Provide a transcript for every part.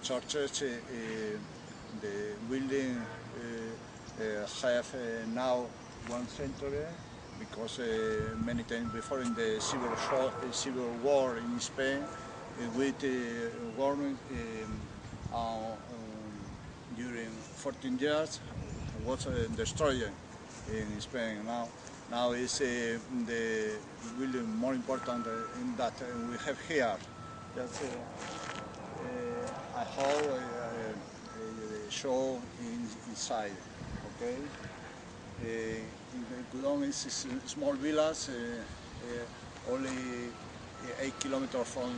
churches. The building have now 1 century, because many times before in the civil war in Spain, with government during 14 years was destroyed in Spain. Now is the building more important in that we have here. That's I hope show inside. Okay. In Cudón is small villas, only 8 kilometers from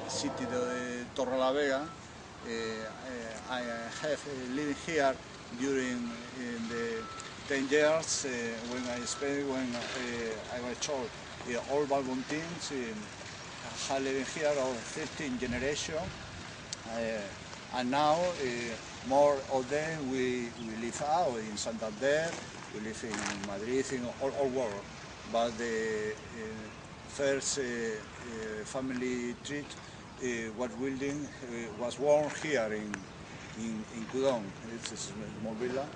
city of Torrelavega. I have lived here during the 10 years when I spent when I was child. All Balbontines have lived here of 15 generations, and now more of them we live out in Santander, we live in Madrid, in all world. But the first family tree was building was born here in Cudón. It's a small villa.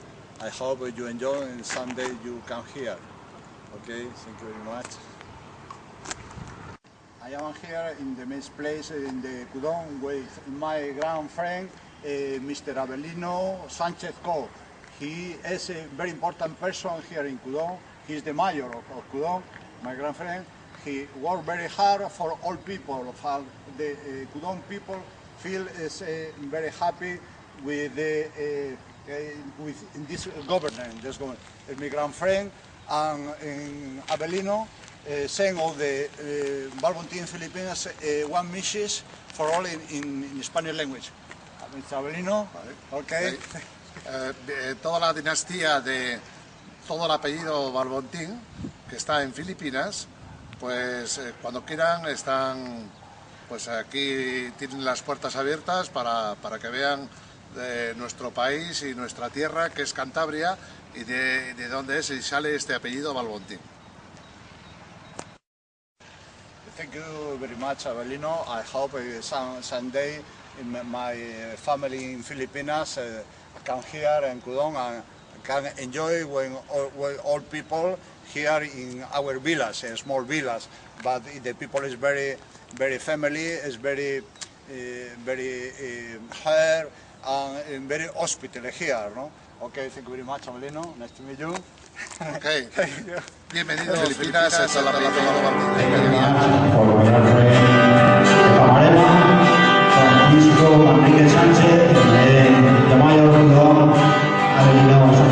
I hope you enjoy and someday you come here. Okay, thank you very much. I am here in the best place in the Cudón with my grand friend, Mr. Abelino Sánchez Co. He is a very important person here in Cudón. He is the mayor of Cudón, my grand friend. He worked very hard for all people. For the Cudón people feel is very happy with the with this government. This government. My grand friend and Abelino send all the Balbontines Filipinas one message for all in Spanish language. Mr. Abelino, okay. Toda la dinastía de todo el apellido Balbontín que está en Filipinas, pues cuando quieran están, pues aquí tienen las puertas abiertas para que vean de nuestro país y nuestra tierra, que es Cantabria, y de dónde es y sale este apellido Balbontín. Thank you very much, Abelino. I hope someday my family in Filipinas come here in Cudón and can enjoy when all people here in our villas, small villas. But the people is very family, is very fair and very hospitable here, no? Okay, thank you very much, Abelino. Nice to meet you. Okay. Thank you. Bienvenido a Filipinas, a la Francisco Manrique Sánchez, de Mayo Cudón, Abelino Sánchez.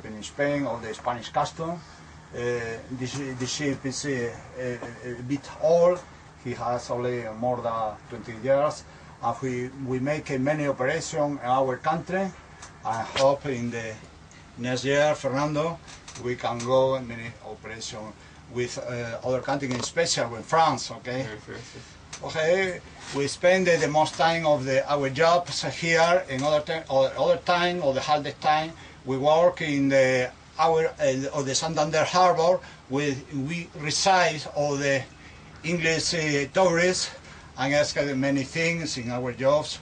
In Spain, or the Spanish custom. This ship is a bit old. He has only more than 20 years. And we make many operations in our country. I hope in the next year, Fernando, we can go in many operations with other countries, in special with France. Okay. Okay. We spend the most time of our jobs here. In other time, or the hardest time, we work in of the Santander Harbor, we receive all the English tourists and ask many things in our jobs.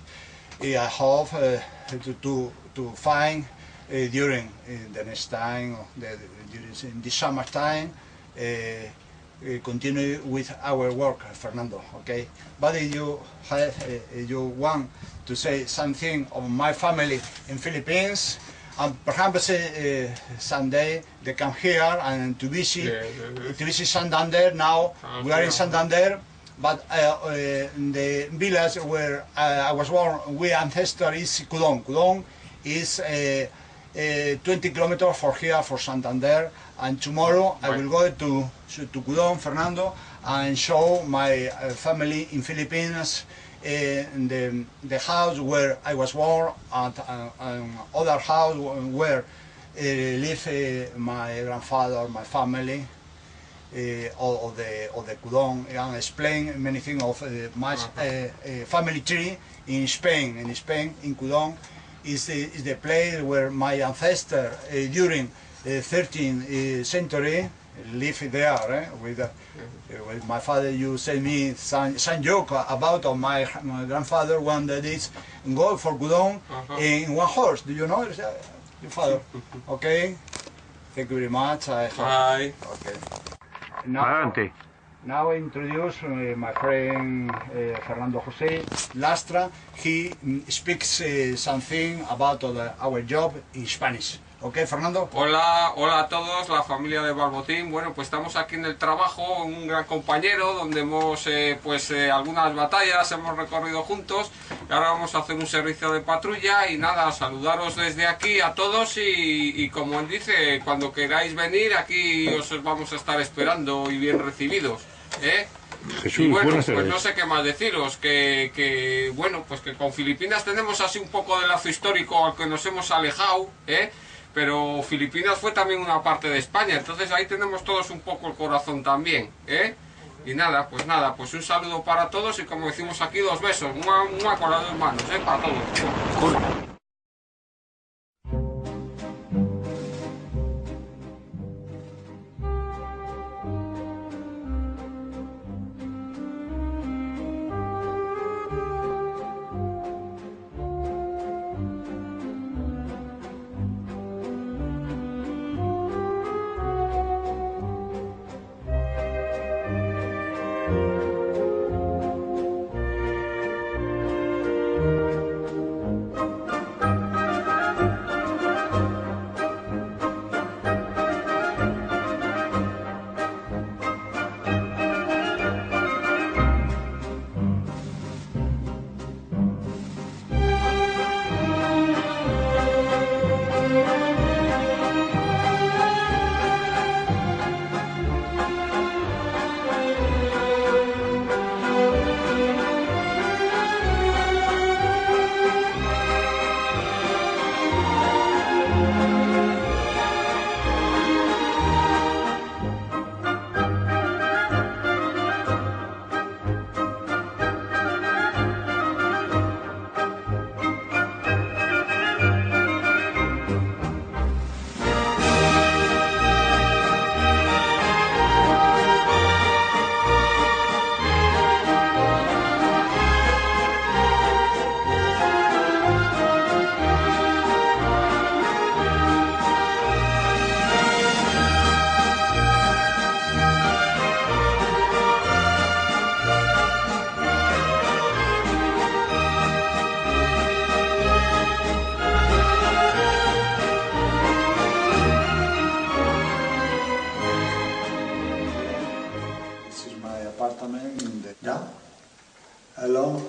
I hope to find during the next time, during the summertime, continue with our work, Fernando. Okay, but if you want to say something of my family in Philippines, and perhaps someday they come here and to visit Santander. Now we are in Santander, but the village where I was born, we ancestor is Cudón. Cudón is 20 kilometers from here, for Santander, and tomorrow I will go to Cudón, Fernando, and show my family in Philippines, the house where I was born, and other house where live my grandfather, my family, of the Cudón, and explain many things of my family tree in Spain. In Cudón is the place where my ancestor during the 13th century lived there. With my father, you say me some joke about my grandfather one that is go for Cudón in one horse. Do you know your father? Okay, thank you very much. Bye. Okay. Now I introduce my friend Fernando José Lastra. He speaks something about our job in Spanish. Ok, Fernando. Hola a todos, la familia de Balbotín. Bueno, pues estamos aquí en el trabajo, un gran compañero, donde hemos, algunas batallas hemos recorrido juntos. Y ahora vamos a hacer un servicio de patrulla y nada, saludaros desde aquí a todos y como él dice, cuando queráis venir, aquí os vamos a estar esperando y bien recibidos, ¿eh? Jesús, y bueno, buenas pues tardes. no sé qué más deciros, que bueno, pues que con Filipinas tenemos así un poco de lazo histórico al que nos hemos alejado, ¿eh? Pero Filipinas fue también una parte de España, entonces ahí tenemos todos un poco el corazón también, ¿eh? Y nada, pues un saludo para todos y como decimos aquí, 2 besos, una con las 2 manos, para todos. Hello,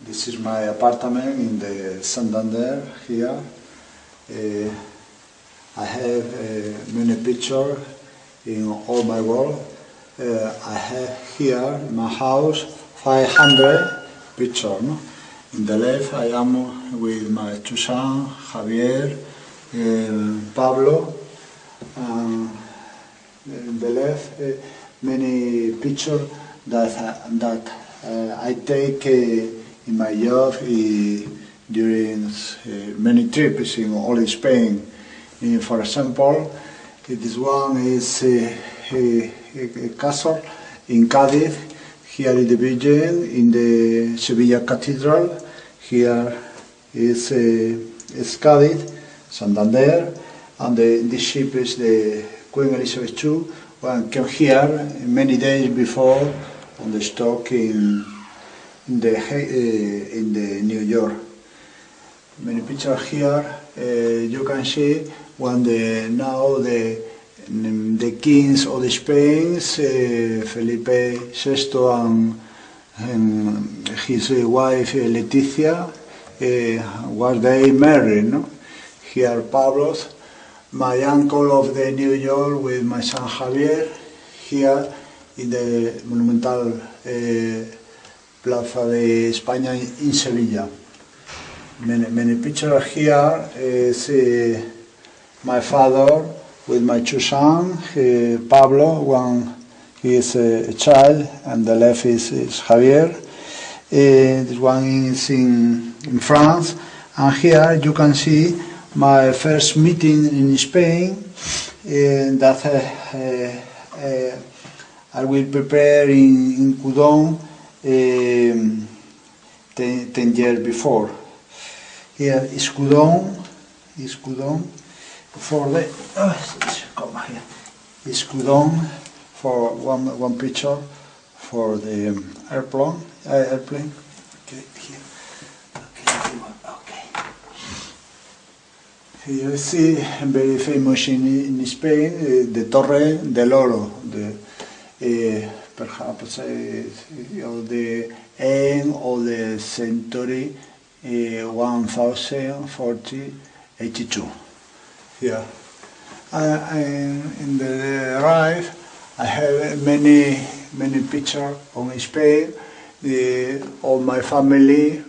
this is my apartment in the Santander here. I have many pictures in all my world. I have here in my house 500 pictures. No? In the left I am with my 2 sons, Javier, Pablo, and in the left many pictures that I take in my job during many trips in all Spain. For example, This one is a castle in Cádiz. Here is the Virgin in the Sevilla Cathedral. Here is Cádiz, Santander, and this ship is the Queen Elizabeth II. One came here many days before on the stock in the New York. Many pictures here. You can see when now the kings of Spain, Felipe VI and his wife Letizia, was they married, no? Here Pablo's, my uncle of the New York with my son Javier, here in the monumental Plaza de España in Sevilla. Many pictures here is my father with my two sons, Pablo, one he is a child, and the left is Javier. This one is in France, and here you can see my first meeting in Spain that I will prepare in Cudón 10 years before. Here is Cudón, for the is Cudón for one picture for the airplane. Okay, here. Okay. Here you see very famous in Spain the Torre del Oro, perhaps the end of the century 1082. Here. In the right, I have many pictures on Spain of my family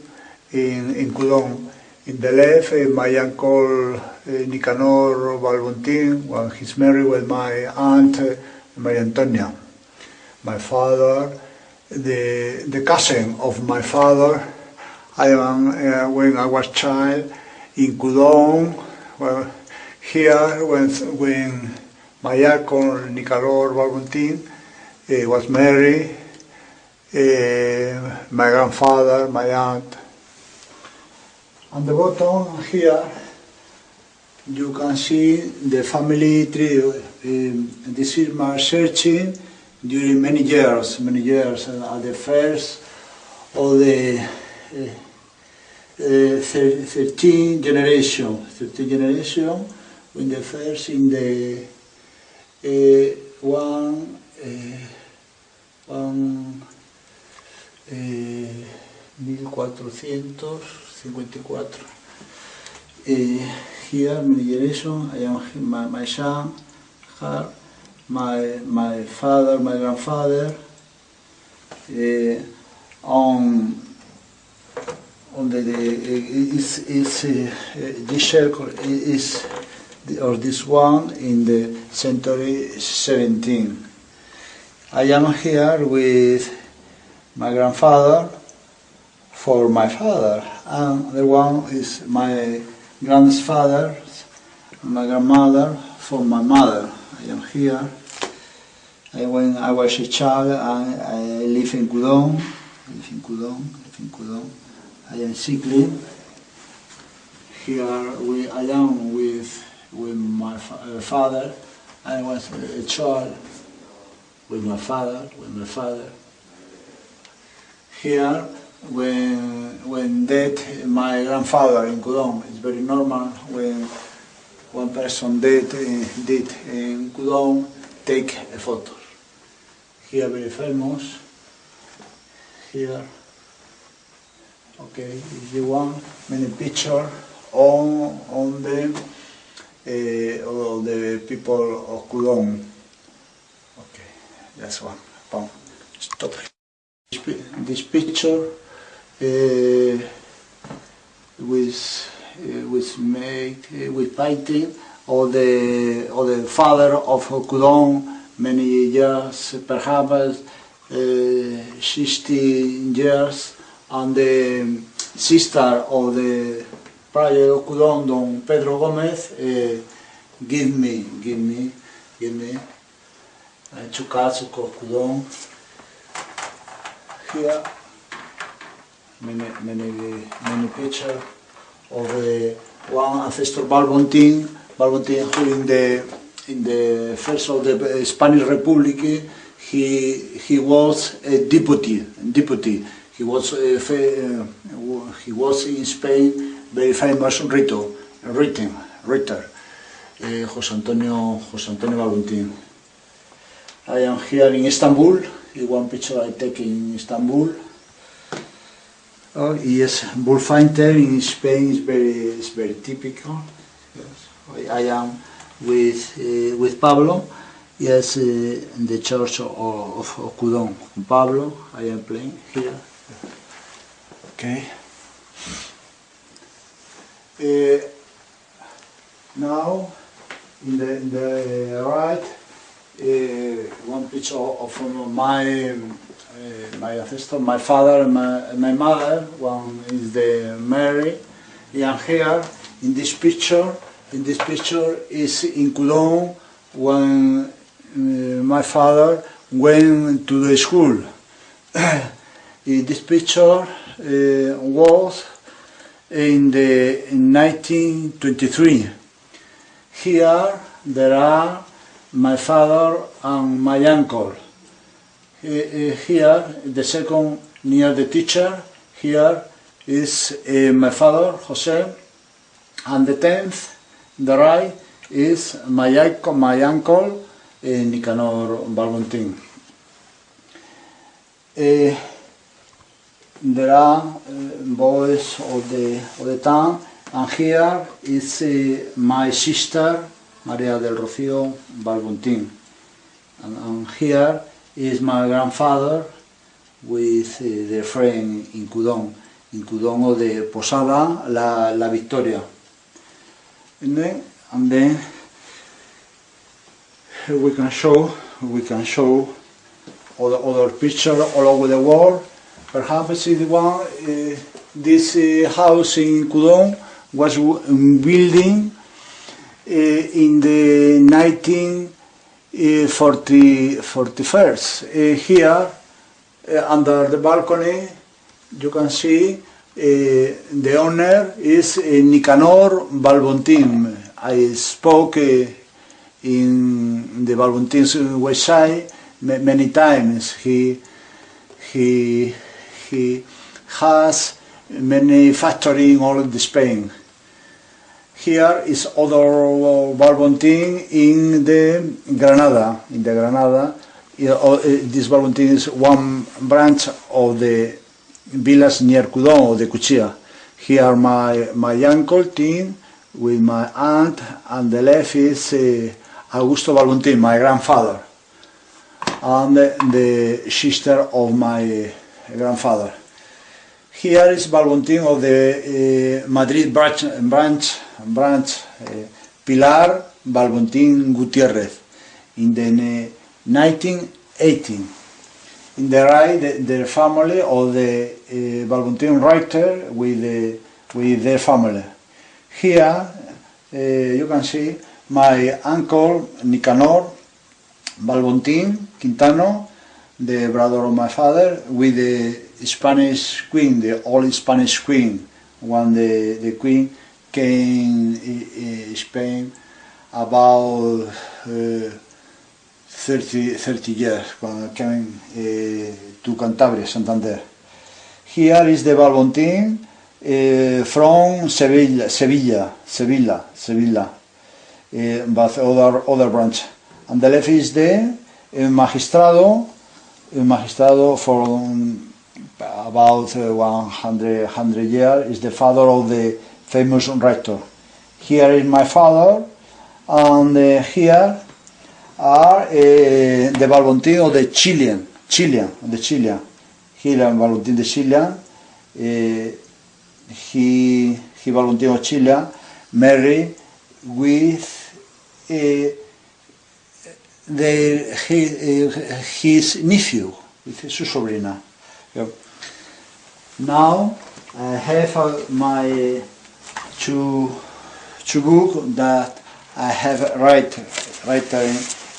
in Cudón. In the left, my uncle Nicanor Balbontines, when he's married with my aunt Maria Antonia. My father, the cousin of my father, when I was child in Cudón. Well, here, when my uncle Nicanor Balbontines was married, my grandfather, my aunt. On the bottom here, you can see the family tree. This is my searching during many years. At the first of the 13 generation, when the first in the 1454. Here, many generation, I am my son, my father, my grandfather, on this circle is or this one in the century 17. I am here with my grandfather for my father, and the one is my grandfather, my grandmother for my mother. I am here. When I was a child, I live in Cudón. I am sickly. Here I am with my father. I was a child with my father. Here, when dead, my grandfather in Cudón. It's very normal when one person dead in Cudón take a photo. Here very famous. Here. Okay, if you want many pictures on the people of Cudón. Okay, that's one. Stop. This picture with painting of the father of Cudón many years, perhaps 60 years, and the sister of the prior of Cudón, Don Pedro Gómez, give me tiene two cats of Kudon. Here, many pictures of one ancestor Balbontin who in the first of the Spanish Republic he was a deputy. He was in Spain very famous writer, José Antonio Balbontín. I am here in Istanbul. One picture I take in Istanbul. Oh, yes, bullfighter in Spain is very typical. Yes. I am with Pablo. Yes, in the church of Cudón. Pablo, I am playing here. Okay. Now, in the right, one picture of my ancestor, my father and my mother. One is the Mary, and here in this picture is in Cudón when my father went to the school. This picture was in 1923. Here there are my father and my uncle. Here, the second near the teacher, here is my father, Jose, and the 10th, the right, is my uncle, Nicanor Balbontín. There are boys of the town, and here is my sister, María del Rocío Balbontín, and here is my grandfather with the friend in Cudón of the Posada La Victoria. And then we can show other pictures all over the world. Perhaps this house in Cudón was building in the 1941. Here, under the balcony, you can see the owner is Nicanor Balbontín. I spoke in the Balbontines website many times. He has many factories in all of Spain. Here is other Balbontín in the Granada. This Balbontín is one branch of the village near Cudón, or the Cuchilla. Here my uncle Tim with my aunt, and the left is Augusto Balbontín, my grandfather, and the sister of my grandfather. Here is Balbontín of the Madrid branch, Pilar Balbontín Gutiérrez, in the 1918. In the right, the family of the Balbontín writer with their family. Here you can see my uncle Nicanor Balbontín Quintano, the brother of my father, with the Spanish queen, the old Spanish queen, when the queen came in Spain about 30 years, when came to Cantabria, Santander. Here is the Balbontín from Sevilla, but other branch. And the left is the magistrado for about 100 years, is the father of the famous rector. Here is my father, and here are the Balbontín of the Chilean. Here Balbontín the Chilean. He Balbontín of Chile married with his nephew, with su sobrina. Now I have my two book that I have written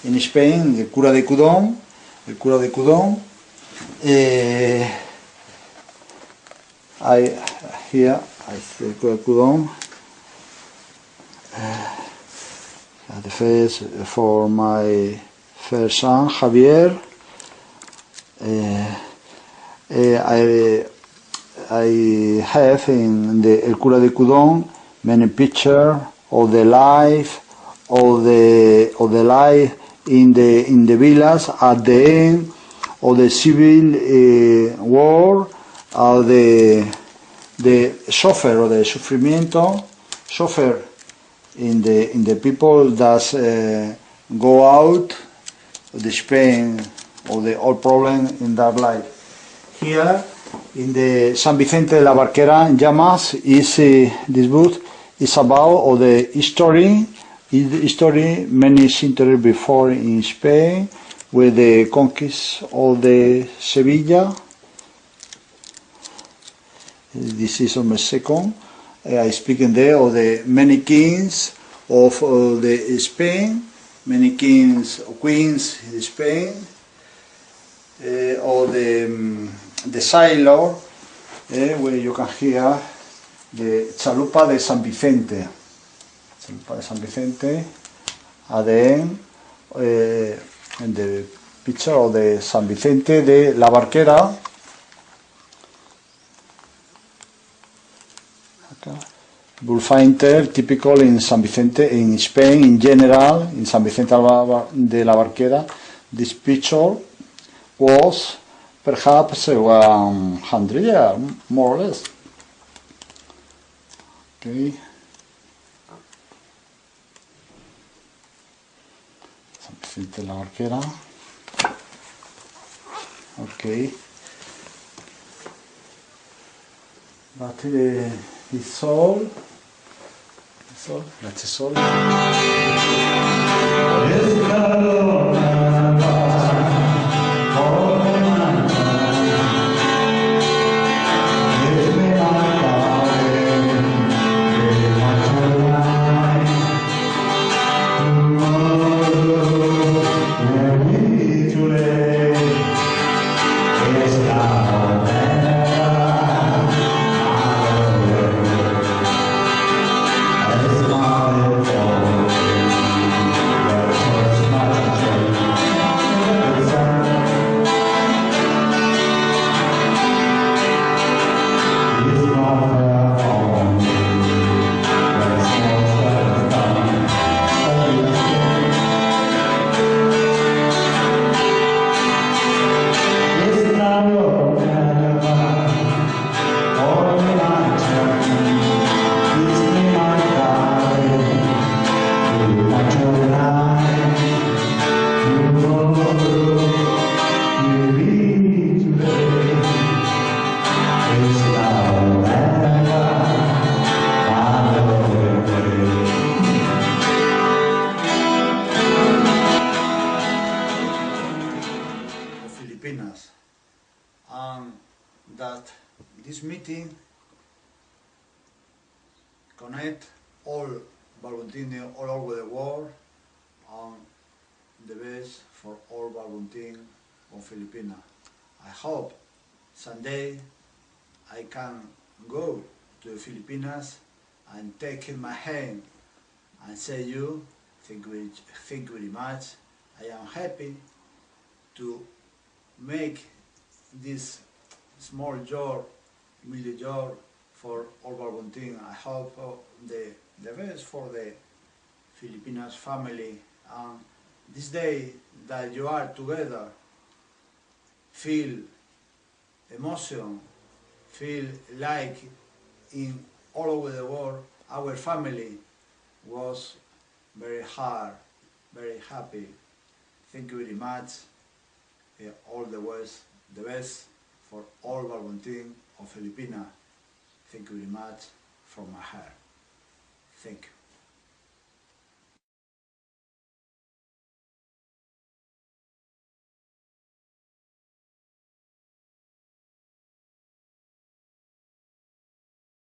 in Spain, el cura de Cudón, here I see el cura de Cudón. The face for my first son, Javier. I have in the El Cura de Cudón many pictures of the life in the villas at the end of the civil war, the suffer or the sufrimiento, suffer in the people that go out of the Spain or the old problem in their life. Here in the San Vicente de la Barquera in Llamas is this book is about the history many centuries before in Spain with the conquest of the Sevilla. This is on my second. I speak in there of the many kings of the Spain, many kings or queens in Spain, or the sailor, where you can hear the chalupa de San Vicente. Chalupa de San Vicente at the end, and the picture of the San Vicente de la Barquera. Bullfighter, typical in San Vicente, in Spain in general, in San Vicente de la Barquera. This picture was perhaps 100 years, more or less. Okay. San Vicente de la Barquera. Okay. But it's all. That's all. Filipinas, and that this meeting connect all Balbontines all over the world, and the best for all Balbontines of Filipinas. I hope someday I can go to the Filipinas and take in my hand and say you, thank you very much. I am happy to make this small job, million job for all Balbontines. I hope the best for the Filipinas family. And this day that you are together, feel emotion, feel like in all over the world our family was very hard, very happy. Thank you very much. All the best for all Balbontines of Filipinas. Thank you very much from my heart. Thank you.